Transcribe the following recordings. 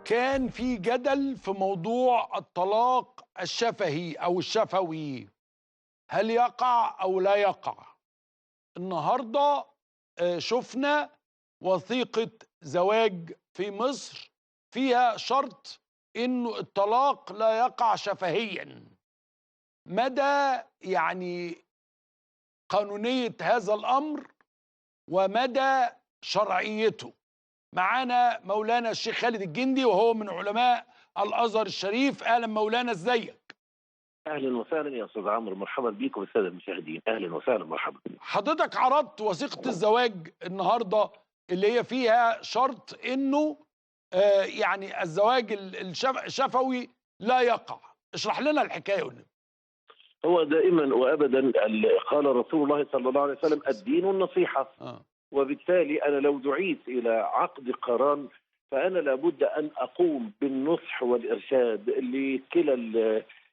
كان في جدل في موضوع الطلاق الشفهي أو الشفوي، هل يقع أو لا يقع؟ النهارده شفنا وثيقة زواج في مصر فيها شرط إنه الطلاق لا يقع شفهيا. مدى قانونية هذا الأمر ومدى شرعيته. معانا مولانا الشيخ خالد الجندي وهو من علماء الازهر الشريف. اهلا مولانا، ازيك؟ اهلا وسهلا يا استاذ عمرو، مرحبا بيكم الساده المشاهدين. اهلا وسهلا، مرحبا. حضرتك عرضت وثيقه الزواج النهارده اللي هي فيها شرط انه الزواج الشفوي لا يقع. اشرح لنا الحكايه والنبي. هو دائما وابدا قال رسول الله صلى الله عليه وسلم: الدين النصيحه. وبالتالي انا لو دعيت الى عقد قران فانا لابد ان اقوم بالنصح والارشاد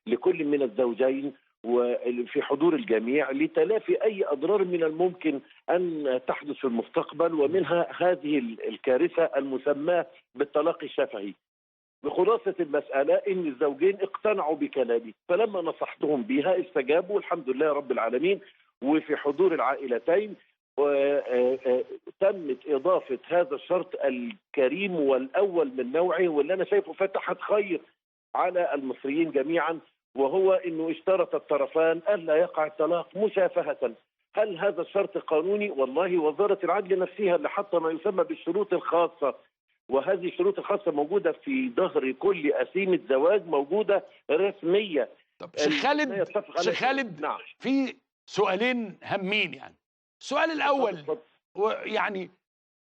لكل من الزوجين وفي حضور الجميع لتلافي اي اضرار من الممكن ان تحدث في المستقبل، ومنها هذه الكارثه المسماه بالطلاق الشفهي. بخلاصه المساله ان الزوجين اقتنعوا بكلامي، فلما نصحتهم بها استجابوا والحمد لله رب العالمين، وفي حضور العائلتين تمت إضافة هذا الشرط الكريم والأول من نوعه، واللي أنا شايفه فتحت خير على المصريين جميعا، وهو أنه اشترط الطرفان ألا يقع الطلاق مشافهة. هل هذا الشرط قانوني؟ والله وزارة العدل نفسها اللي حاطة ما يسمى بالشروط الخاصة، وهذه الشروط الخاصة موجودة في ظهر كل أسيمة زواج، موجودة رسمية. طب شيخ خالد نعم. في سؤالين هامين. السؤال الأول،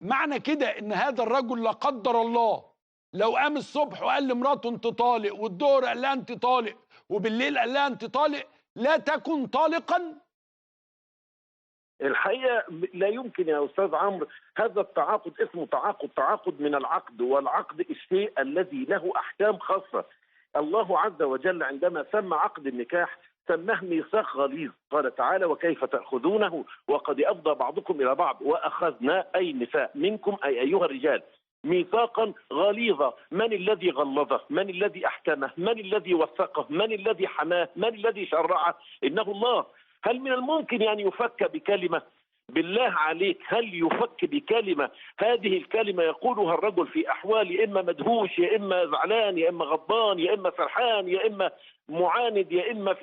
معنى كده إن هذا الرجل لا قدر الله لو قام الصبح وقال لمراته أنت طالق، والظهر قال لها أنت طالق، وبالليل قال لها أنت طالق، لا تكن طالقا؟ الحقيقة لا يمكن يا أستاذ عمرو. هذا التعاقد اسمه تعاقد من العقد، والعقد الشيء الذي له أحكام خاصة. الله عز وجل عندما سمى عقد النكاح سماه ميثاق غليظ، قال تعالى: وكيف تأخذونه وقد أفضى بعضكم إلى بعض وأخذنا أي النساء منكم أي أيها الرجال ميثاقا غليظا. من الذي غلظه؟ من الذي أحكمه؟ من الذي وثقه؟ من الذي حماه؟ من الذي شرعه؟ إنه الله. هل من الممكن أن يفك بكلمة؟ بالله عليك، هل يفك بكلمة؟ هذه الكلمة يقولها الرجل في أحوال يا إما مدهوش، يا إما زعلان، يا إما غضبان، يا إما فرحان، يا إما معاند، يا إما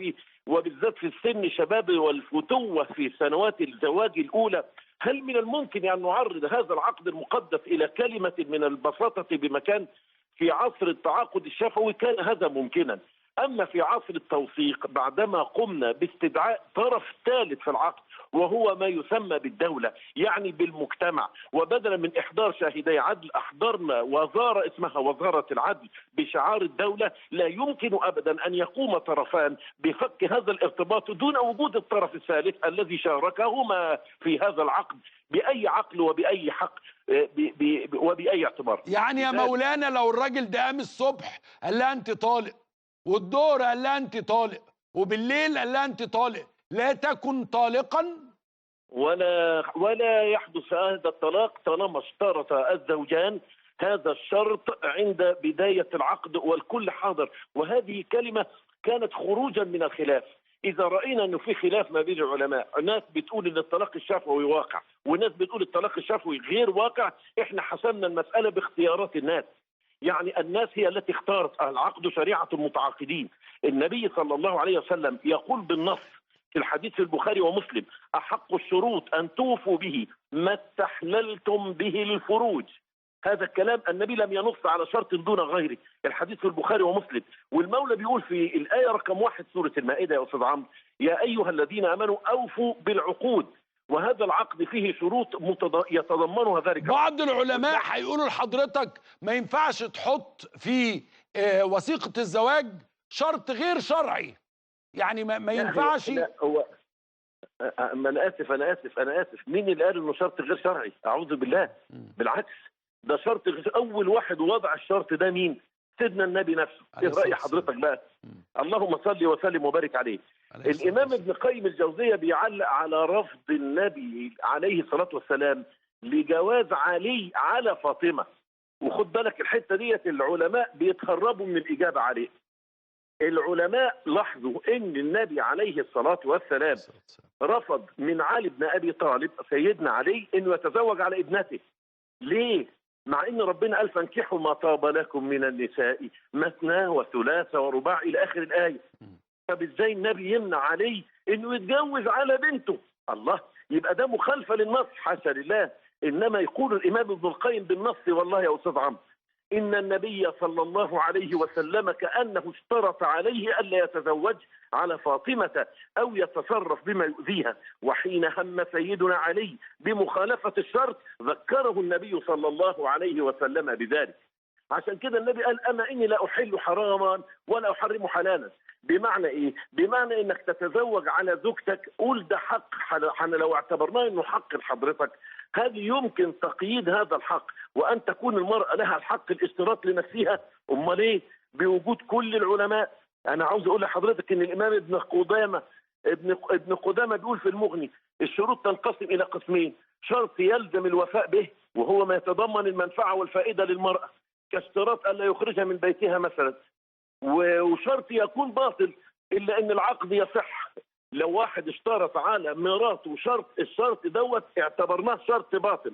وبالذات في السن الشباب والفتوة في سنوات الزواج الأولى. هل من الممكن أن نعرض هذا العقد المقدس إلى كلمة من البساطة بمكان؟ في عصر التعاقد الشفوي كان هذا ممكنا، أما في عصر التوثيق بعدما قمنا باستدعاء طرف ثالث في العقد وهو ما يسمى بالدولة، يعني بالمجتمع، وبدلا من إحضار شاهدي عدل أحضرنا وزارة اسمها وزارة العدل بشعار الدولة. لا يمكن أبدا أن يقوم طرفان بفك هذا الارتباط دون وجود الطرف الثالث الذي شاركهما في هذا العقد بأي عقل وبأي حق وبأي اعتبار. يا مولانا لو الراجل ده قام الصبح قال لها أنت طالق، والظهر قال لها انت طالق، وبالليل قال لها انت طالق، لا تكن طالقا؟ ولا يحدث هذا الطلاق طالما اشترط الزوجان هذا الشرط عند بداية العقد والكل حاضر. وهذه كلمة كانت خروجا من الخلاف. إذا رأينا أنه في خلاف ما بين العلماء، ناس بتقول أن الطلاق الشفوي واقع وناس بتقول الطلاق الشفوي غير واقع، إحنا حسمنا المسألة باختيارات الناس. يعني الناس هي التي اختارت. العقد شريعة المتعاقدين. النبي صلى الله عليه وسلم يقول بالنص في الحديث في البخاري ومسلم: أحق الشروط أن توفوا به ما استحللتم به الفروج. هذا الكلام النبي لم ينص على شرط دون غيره. الحديث في البخاري ومسلم. والمولى بيقول في الآية رقم 1 سورة المائدة يا أستاذ عمرو: يا أيها الذين آمنوا أوفوا بالعقود. وهذا العقد فيه شروط يتضمنها ذلك. بعض العلماء هيقولوا لحضرتك ما ينفعش تحط في وثيقة الزواج شرط غير شرعي، ما ينفعش. لا هو أنا آسف مين اللي قال إنه شرط غير شرعي؟ أعوذ بالله. بالعكس، ده شرط أول واحد وضع الشرط ده مين؟ سيدنا النبي نفسه. إيه رأي حضرتك بقى؟ اللهم صل وسلم وبارك عليه. الإمام ابن قيم الجوزية بيعلق على رفض النبي عليه الصلاة والسلام لجواز علي على فاطمة. وخد بالك الحته ديت العلماء بيتهربوا من الاجابه عليه. العلماء لاحظوا ان النبي عليه الصلاه والسلام رفض من علي بن ابي طالب سيدنا علي انه يتزوج على ابنته. ليه؟ مع ان ربنا قال فانكحوا ما طاب لكم من النساء مثنى وثلاث ورباع الى اخر الايه. طب ازاي النبي يمنع علي انه يتجوز على بنته؟ الله، يبقى ده مخالفه للنص، حاشا لله. انما يقول الامام ابن القيم بالنص والله يا استاذ عمرو ان النبي صلى الله عليه وسلم كانه اشترط عليه الا يتزوج على فاطمه او يتصرف بما يؤذيها، وحين هم سيدنا علي بمخالفه الشرط ذكره النبي صلى الله عليه وسلم بذلك. عشان كده النبي قال اما اني لا احل حراما ولا احرم حلالا. بمعنى ايه؟ بمعنى انك تتزوج على زوجتك، قول ده حق، لو اعتبرناه انه حق لحضرتك، هل يمكن تقييد هذا الحق وان تكون المراه لها الحق الاشتراط لنفسها؟ امال ايه؟ بوجود كل العلماء. انا عاوز اقول لحضرتك ان الامام ابن قدامه بيقول في المغني الشروط تنقسم الى قسمين: شرط يلزم الوفاء به وهو ما يتضمن المنفعه والفائده للمراه كاشتراط الا يخرجها من بيتها مثلا، وشرط يكون باطل الا ان العقد يصح. لو واحد اشترط على مراته شرط، الشرط دوت اعتبرناه شرط باطل.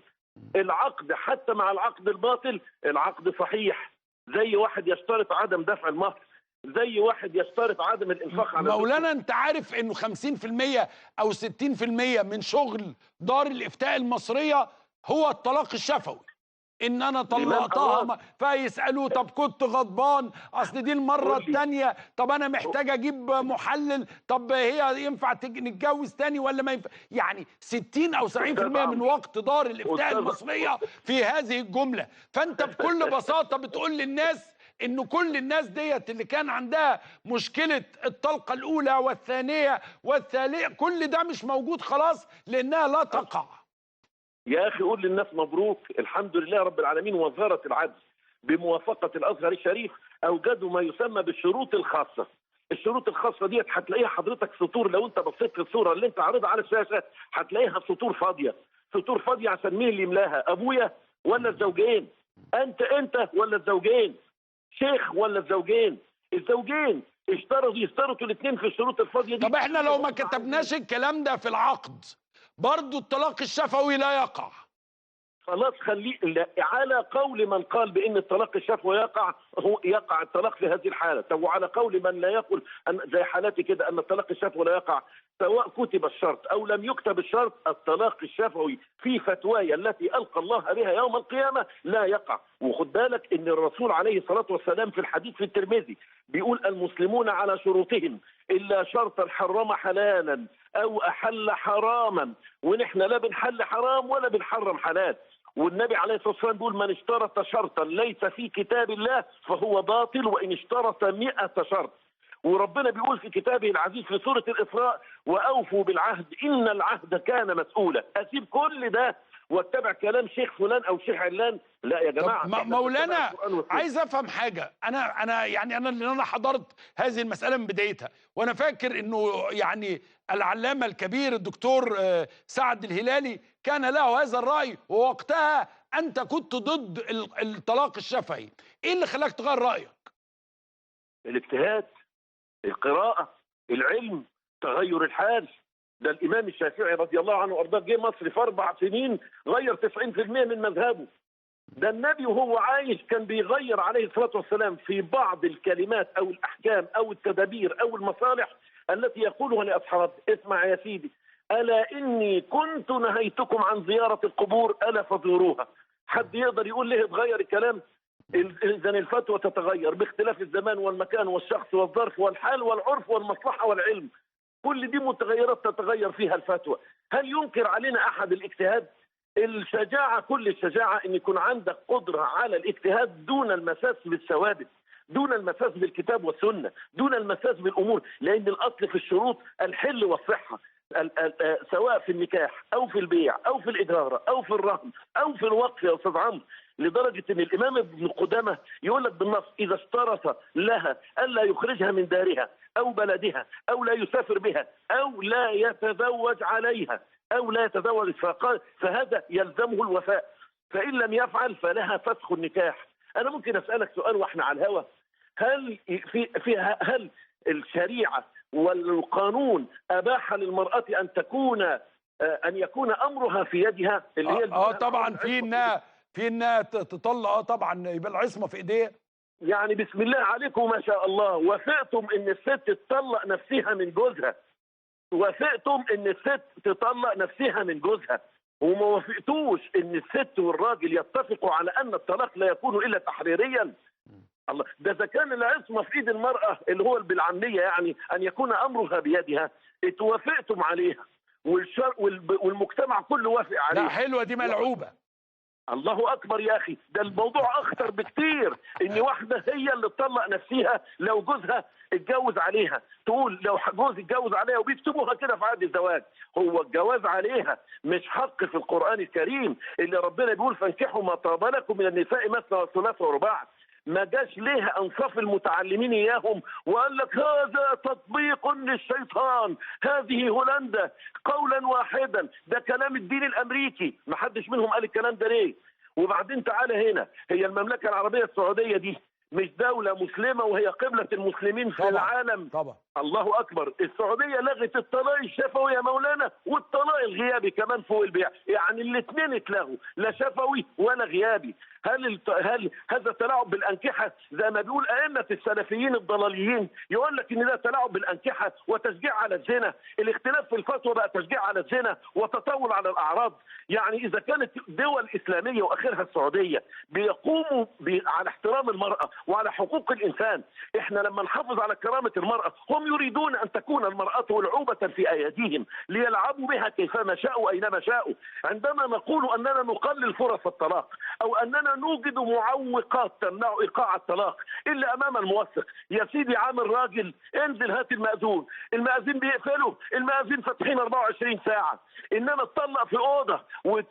العقد حتى مع العقد الباطل العقد صحيح. زي واحد يشترط عدم دفع المهر، زي واحد يشترط عدم الانفاق على مولانا انت عارف انه 50% او 60% من شغل دار الافتاء المصريه هو الطلاق الشفوي. ان انا طلقتها فيسالوه طب كنت غضبان، اصل دي المره الثانيه، طب انا محتاج اجيب محلل، طب هي ينفع نتجوز تاني ولا ما ينفع؟ يعني 60 او 70% من وقت دار الافتاء المصريه في هذه الجمله. فانت بكل بساطه بتقول للناس ان كل الناس ديت اللي كان عندها مشكله الطلقه الاولى والثانيه والثالثه كل ده مش موجود خلاص لانها لا تقع. يا اخي قول للناس مبروك، الحمد لله رب العالمين. وزاره العدل بموافقه الازهر الشريف اوجدوا ما يسمى بالشروط الخاصه. الشروط الخاصه ديت هتلاقيها حضرتك سطور، لو انت بصيت في الصوره اللي انت عارضها على الشاشه هتلاقيها سطور فاضيه. سطور فاضيه عشان مين اللي يملاها؟ ابويا ولا الزوجين؟ انت ولا الزوجين؟ شيخ ولا الزوجين؟ الزوجين يشترطوا الاثنين في الشروط الفاضيه دي. طب احنا لو ما كتبناش الكلام ده في العقد برضه الطلاق الشفوي لا يقع. خلاص خليه على قول من قال بان الطلاق الشفوي يقع، هو يقع الطلاق في هذه الحاله. طب وعلى قول من لا يقول زي حالاتي كده ان الطلاق الشفوي لا يقع، سواء كتب الشرط او لم يكتب الشرط، الطلاق الشفوي في فتواي التي القى الله بها يوم القيامه لا يقع. وخد بالك ان الرسول عليه الصلاه والسلام في الحديث في الترمذي بيقول المسلمون على شروطهم الا شرطا حرم حلالا او احل حراما، ونحن لا بنحل حرام ولا بنحرم حلال. والنبي عليه الصلاه والسلام بيقول من اشترط شرطا ليس في كتاب الله فهو باطل وان اشترط 100 شرط. وربنا بيقول في كتابه العزيز في سوره الاسراء واوفوا بالعهد ان العهد كان مسؤولا. اسيب كل ده واتبع كلام شيخ فلان او شيخ علان؟ لا يا جماعه. مولانا عايز افهم حاجه. انا اللي انا حضرت هذه المساله من بدايتها، وانا فاكر انه يعني العلامه الكبير الدكتور سعد الهلالي كان له هذا الراي، ووقتها انت كنت ضد الطلاق الشفهي. ايه اللي خلاك تغير رايك؟ الاجتهاد، القراءه، العلم، تغير الحال. ده الامام الشافعي رضي الله عنه وارضاه جه مصر في 4 سنين غير 90% من مذهبه. ده النبي وهو عايش كان بيغير عليه الصلاه والسلام في بعض الكلمات او الاحكام او التدابير او المصالح التي يقولها لاصحابه. اسمع يا سيدي، الا اني كنت نهيتكم عن زياره القبور الا فزوروها. حد يقدر يقول ليه اتغير الكلام؟ اذا الفتوى تتغير باختلاف الزمان والمكان والشخص والظرف والحال والعرف والمصلحه والعلم. كل دي متغيرات تتغير فيها الفتوى. هل ينكر علينا احد الاجتهاد؟ الشجاعه، كل الشجاعه ان يكون عندك قدره على الاجتهاد دون المساس بالثوابت، دون المساس بالكتاب والسنه، دون المساس بالامور، لان الاصل في الشروط الحل والصحه. سواء في النكاح او في البيع او في الاجاره او في الرهن او في الوقف يا استاذ عمرو. لدرجه ان الامام ابن قدامه يقول لك بالنص اذا اشترط لها الا يخرجها من دارها او بلدها او لا يسافر بها او لا يتزوج عليها او لا يتزوج فهذا يلزمه الوفاء. فإن لم يفعل فلها فسخ النكاح. أنا ممكن أسألك سؤال وإحنا على الهوا، هل الشريعة والقانون أباح للمرأة أن يكون أمرها في يدها اللي هي طبعا في انها تطلق، طبعا يبقى العصمة في ايديها. يعني بسم الله عليكم ما شاء الله، وافقتم ان الست تطلق نفسها من جوزها، وافقتم ان الست تطلق نفسها من جوزها، وما وافقتوش ان الست والراجل يتفقوا على ان الطلاق لا يكون الا تحريريا. الله، ده اذا كان العصمه في ايد المراه اللي هو بالعاميه يعني ان يكون امرها بيدها، اتوافقتم عليها والمجتمع كله وافق عليها. لا حلوه دي، ملعوبه. الله اكبر يا اخي، ده الموضوع اخطر بكتير. ان واحده هي اللي تطلق نفسها لو جوزها اتجوز عليها، تقول لو جوز اتجوز عليها، وبيكتبوها كده في عقد الزواج. هو الجواز عليها مش حق في القران الكريم اللي ربنا بيقول فانكحوا ما طاب لكم من النساء مثنى وثلاث ورباع؟ ما جاش ليه انصاف المتعلمين اياهم وقال لك هذا تطبيق للشيطان، هذه هولندا قولا واحدا، ده كلام الدين الامريكي، ما حدش منهم قال الكلام ده ليه؟ وبعدين تعالى هنا، هي المملكه العربيه السعوديه دي مش دوله مسلمه وهي قبله المسلمين في العالم؟ طبعا. الله اكبر. السعوديه لغت الطلاق الشفوي يا مولانا، والطلاق الغيابي كمان فوق البيع، يعني الاثنين اتلغوا، لا شفوي ولا غيابي. هل هذا تلاعب بالانكحه زي ما بيقول ائمه السلفيين الضلاليين؟ يقول لك ان ده تلاعب بالانكحه وتشجيع على الزنا، الاختلاف في الفتوى بقى تشجيع على الزنا وتطاول على الاعراض. يعني اذا كانت دول اسلاميه واخرها السعوديه بيقوموا على احترام المراه وعلى حقوق الانسان، احنا لما نحافظ على كرامه المراه، هم يريدون ان تكون المراه ملعوبه في ايديهم ليلعبوا بها كيفما شاءوا اينما شاءوا. عندما نقول اننا نقلل فرص الطلاق او اننا نوجد معوقات تمنع ايقاع الطلاق الا امام الموثق، يا سيدي عامل راجل انزل هات المأذون، المأذون بيقفلوا، المأذون فاتحين 24 ساعه، انما تطلق في اوضه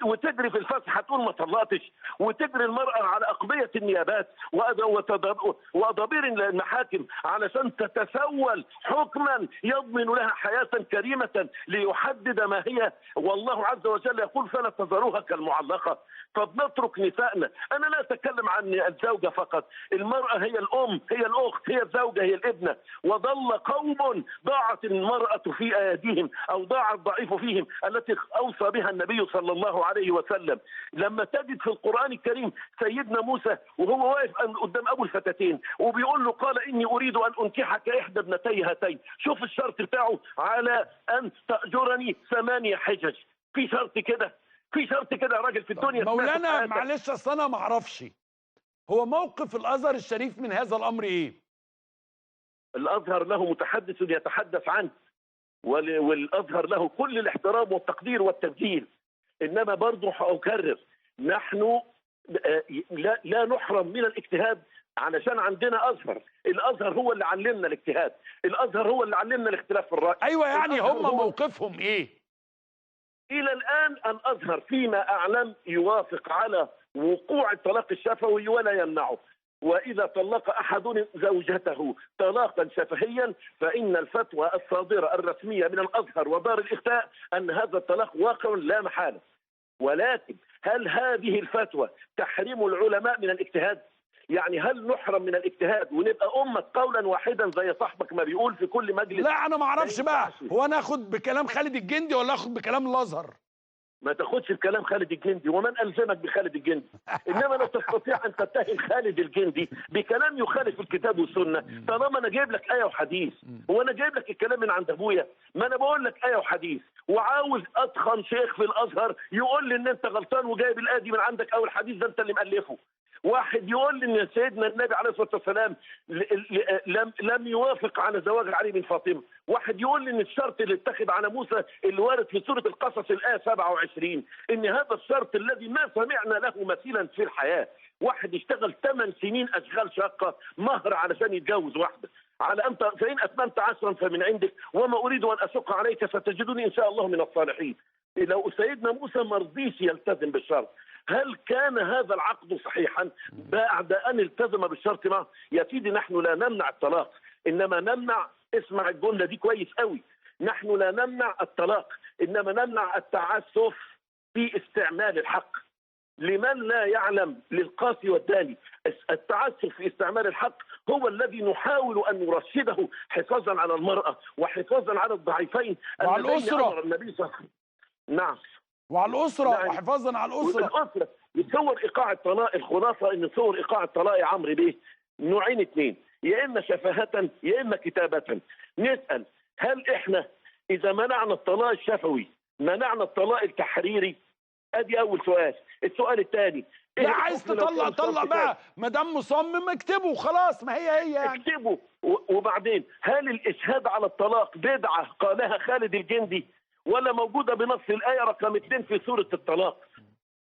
وتجري في الفسحه تقول ما طلقتش، وتجري المراه على اقبيه النيابات وادابير المحاكم علشان تتسول حكما يضمن لها حياه كريمه ليحدد ما هي، والله عز وجل يقول فلا تذروها كالمعلقه. فبنترك نسائنا. انا لا اتكلم عن الزوجه فقط، المراه هي الام، هي الاخت، هي الزوجه، هي الابنه. وضل قوم ضاعت المراه في ايديهم او ضاع الضعيف فيهم التي اوصى بها النبي صلى الله عليه وسلم. لما تجد في القران الكريم سيدنا موسى وهو واقف قدام ابو الفتاتين وبيقول له قال اني اريد ان انكحك احدى ابنتي هاتين، شوف الشرط بتاعه على ان تاجرني 8 حجج. في شرط كده؟ في شرط كده يا راجل في الدنيا؟ مولانا معلش اصل انا ما اعرفش هو موقف الازهر الشريف من هذا الامر ايه؟ الازهر له متحدث يتحدث عنه، والازهر له كل الاحترام والتقدير والتبجيل، انما برضه اكرر نحن لا نحرم من الاجتهاد علشان عندنا ازهر. الازهر هو اللي علمنا الاجتهاد، الازهر هو اللي علمنا الاختلاف في الراي. ايوه يعني هم موقفهم ايه؟ الى الان الازهر فيما اعلم يوافق على وقوع الطلاق الشفوي ولا يمنعه، واذا طلق احد زوجته طلاقا شفهيا فان الفتوى الصادره الرسميه من الازهر ودار الافتاء ان هذا الطلاق واقع لا محاله. ولكن هل هذه الفتوى تحرم العلماء من الاجتهاد؟ يعني هل نحرم من الاجتهاد ونبقى امه قولا واحدا زي صاحبك ما بيقول في كل مجلس؟ لا انا ما اعرفش بقى، هو انا اخد بكلام خالد الجندي ولا اخد بكلام الازهر؟ ما تاخدش بكلام خالد الجندي، ومن الزمك بخالد الجندي؟ انما لا تستطيع ان تتهم خالد الجندي بكلام يخالف الكتاب والسنه طالما انا جايب لك ايه وحديث. هو انا جايب لك الكلام من عند ابويا؟ ما انا بقول لك ايه وحديث، وعاوز اتخن شيخ في الازهر يقول لي ان انت غلطان وجايب الايه دي من عندك او الحديث ده انت اللي مالفه. واحد يقول لي ان سيدنا النبي عليه الصلاه والسلام لم يوافق على زواج علي بن فاطمه، واحد يقول لي ان الشرط اللي اتخذ على موسى اللي وارد في سوره القصص الايه 27 ان هذا الشرط الذي ما سمعنا له مثيلا في الحياه. واحد يشتغل 8 سنين اشغال شاقه مهر علشان يتجوز واحده، على انت فان اتممت 10 فمن عندك وما اريد ان اشق عليك ستجدني ان شاء الله من الصالحين. لو سيدنا موسى ما رضيش يلتزم بالشرط، هل كان هذا العقد صحيحا بعد ان التزم بالشرط معه؟ يا سيدي نحن لا نمنع الطلاق، انما نمنع، اسمع الجمله دي كويس قوي، نحن لا نمنع الطلاق انما نمنع التعسف في استعمال الحق. لمن لا يعلم، للقاسي والداني. التعسف في استعمال الحق هو الذي نحاول أن نرشده حفاظا على المرأة وحفاظا على الضعيفين وعلى اللذين الأسرة. أمر النبي صلى الله عليه وسلم. نعم. وعلى الأسرة نعم. وحفاظا على الأسرة. والأسرة يتصور إيقاع الطلاق، الخلاصة إن تصور إيقاع الطلاق يا عمرو بيه نوعين اثنين، يا إما شفاهة يا إما كتابة. نسأل هل إحنا إذا منعنا الطلاق الشفوي منعنا الطلاق التحريري؟ ادي اول سؤال. السؤال الثاني، لا عايز تطلق طلق بقى، ما دام مصمم اكتبه خلاص، ما هي يعني. اكتبه. وبعدين هل الاشهاد على الطلاق بدعه قالها خالد الجندي ولا موجوده بنص الايه رقم 2 في سوره الطلاق؟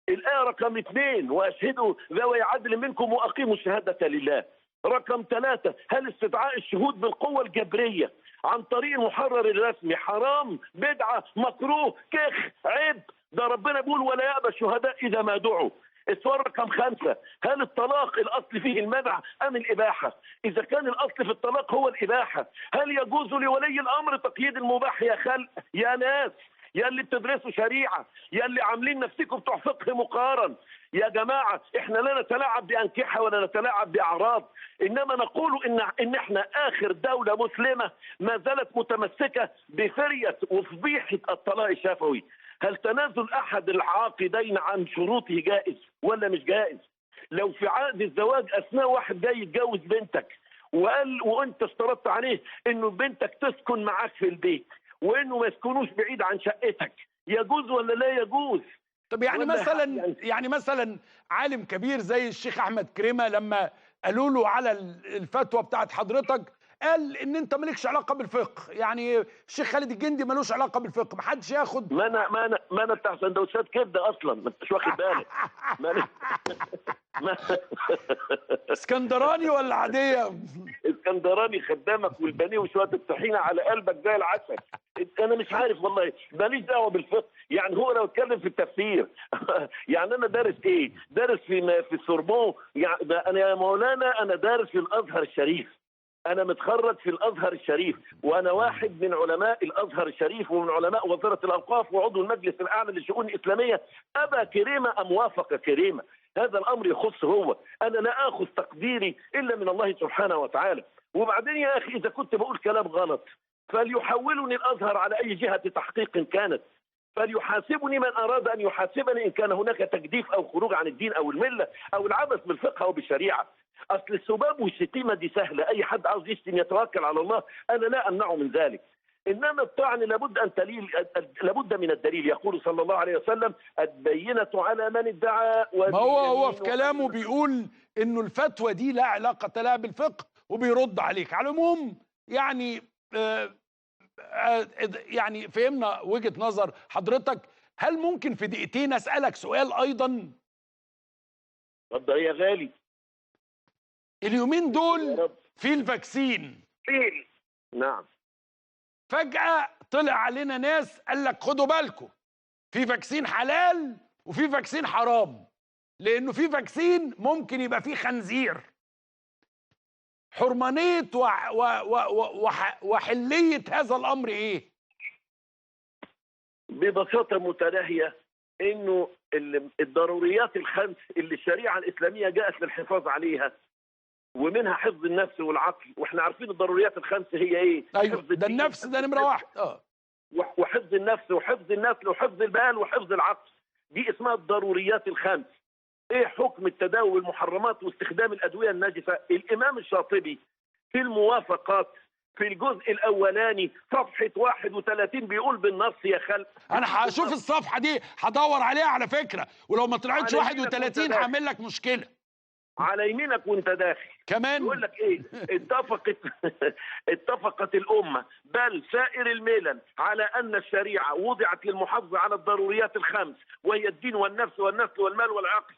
الايه رقم 2 واشهدوا ذوي عدل منكم واقيموا الشهاده لله. رقم 3 هل استدعاء الشهود بالقوه الجبريه عن طريق المحرر الرسمي حرام، بدعه، مكروه، كخ، عيب؟ ده ربنا بيقول ولا يأبى الشهداء إذا ما دعوا. السؤال رقم 5 هل الطلاق الأصل فيه المنع أم الإباحة؟ إذا كان الأصل في الطلاق هو الإباحة، هل يجوز لولي الأمر تقييد المباح يا خلق؟ يا ناس، يا اللي بتدرسوا شريعة، يا اللي عاملين نفسكم بتوع فقه مقارن، يا جماعة احنا لا نتلاعب بأنكحة ولا نتلاعب بأعراض، إنما نقول إن احنا آخر دولة مسلمة ما زالت متمسكة بفرية وفضيحة الطلاق الشفوي. هل تنازل أحد العاقدين عن شروطه جائز ولا مش جائز؟ لو في عقد الزواج أثناء واحد جاي يتجوز بنتك وأنت اشترطت عليه إنه بنتك تسكن معاك في البيت وإنه ما يسكنوش بعيد عن شقتك، يجوز ولا لا يجوز؟ طب يعني مثلا عالم كبير زي الشيخ أحمد كريمة لما قالوا له على الفتوى بتاعت حضرتك قال ان انت مالكش علاقه بالفقه، يعني الشيخ خالد الجندي ملوش علاقه بالفقه، محدش ياخد. ما انا بتاع سندوتشات كبده اصلا، ما انتش واخد بالك. اسكندراني ولا عاديه؟ اسكندراني خدامك والبانيه وشويه الطحينه على قلبك زي العسل. انا مش عارف والله، ماليش دعوه بالفقه. يعني هو لو اتكلم في التفسير يعني انا دارس ايه؟ دارس في السوربون. يعني انا يا مولانا انا دارس في الازهر الشريف، أنا متخرج في الأزهر الشريف، وأنا واحد من علماء الأزهر الشريف ومن علماء وزارة الأوقاف وعضو المجلس الأعلى للشؤون الإسلامية. أبا كريمة أم وافق كريمة، هذا الأمر يخص هو، أنا لا آخذ تقديري إلا من الله سبحانه وتعالى. وبعدين يا أخي إذا كنت بقول كلام غلط فليحولني الأزهر على أي جهة تحقيق كانت، فليحاسبني من أراد أن يحاسبني إن كان هناك تجديف أو خروج عن الدين أو الملة أو العبث بالفقه أو بالشريعة. أصل السباب والشتيمة دي سهلة، أي حد عاوز يشتم يتوكل على الله، أنا لا أمنعه من ذلك. إنما الطعن لابد من الدليل. يقول صلى الله عليه وسلم البينة على من ادعى. ما هو في كلامه بيقول إنه الفتوى دي لا علاقة لها بالفقه وبيرد عليك. على العموم يعني يعني فهمنا وجهة نظر حضرتك. هل ممكن في دقيقتين أسألك سؤال أيضا؟ اتفضل يا غالي. اليومين دول في الفاكسين. نعم. فجأة طلع علينا ناس قال لك خدوا بالكم، في فاكسين حلال وفي فاكسين حرام، لأنه في فاكسين ممكن يبقى فيه خنزير. حرمانية وحلية هذا الأمر إيه؟ ببساطة متناهية إنه الضروريات الخمس اللي الشريعة الإسلامية جاءت للحفاظ عليها ومنها حفظ النفس والعقل، واحنا عارفين الضروريات الخمس هي ايه؟ ايوه ده النفس ده نمره واحد. وحفظ النفس وحفظ النسل وحفظ البال وحفظ العقل، دي اسمها الضروريات الخمس. ايه حكم التداول المحرمات واستخدام الادويه الناجسه؟ الامام الشاطبي في الموافقات في الجزء الاولاني صفحه 31 بيقول بالنص يا خلق. انا هشوف الصفحه دي هدور عليها على فكره، ولو ما طلعتش 31 هعمل لك مشكله. على يمينك وانت داخل كمان يقول لك ايه؟ اتفقت الامه بل سائر الملل على ان الشريعه وضعت للمحافظه على الضروريات الخمس، وهي الدين والنفس والنسل والمال والعقل،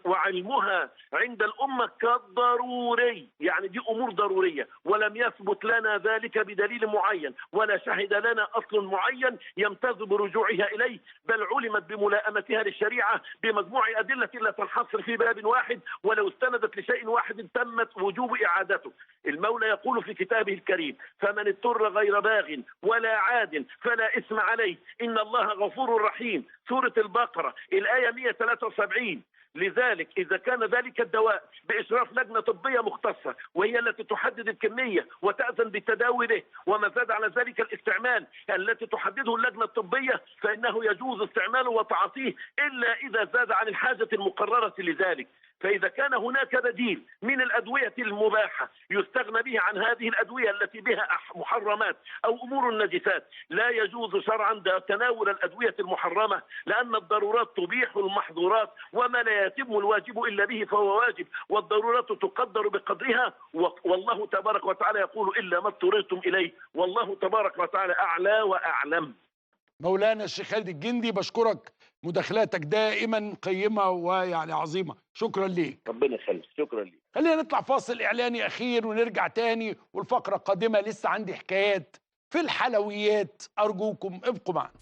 وعلمها عند الأمة كالضروري، يعني دي أمور ضرورية، ولم يثبت لنا ذلك بدليل معين ولا شهد لنا أصل معين يمتاز برجوعها إليه، بل علمت بملائمتها للشريعة بمجموع أدلة لا تنحصر في باب واحد، ولو استندت لشيء واحد تمت وجوب إعادته. المولى يقول في كتابه الكريم: فمن اضطر غير باغ ولا عاد فلا إثم عليه إن الله غفور رحيم. سورة البقرة الآية 173. لذلك إذا كان ذلك الدواء بإشراف لجنة طبية مختصة وهي التي تحدد الكمية وتأذن بالتداوي به، وما زاد على ذلك الاستعمال التي تحدده اللجنة الطبية، فإنه يجوز استعماله وتعاطيه إلا إذا زاد عن الحاجة المقررة لذلك. فإذا كان هناك بديل من الأدوية المباحة يستغنى به عن هذه الأدوية التي بها محرمات أو أمور النجسات، لا يجوز شرعا تناول الأدوية المحرمة، لأن الضرورات تبيح المحظورات، وما لا يتم الواجب إلا به فهو واجب، والضرورات تقدر بقدرها. والله تبارك وتعالى يقول: إلا ما اضطررتم إليه، والله تبارك وتعالى أعلى وأعلم. مولانا الشيخ خالد الجندي، بشكرك، مداخلاتك دائما قيمة ويعني عظيمة، شكرا ليك. ربنا يخليك، شكرا لك. خلينا نطلع فاصل إعلاني أخير ونرجع تاني، والفقرة القادمة لسه عندي حكايات في الحلويات، أرجوكم ابقوا معنا.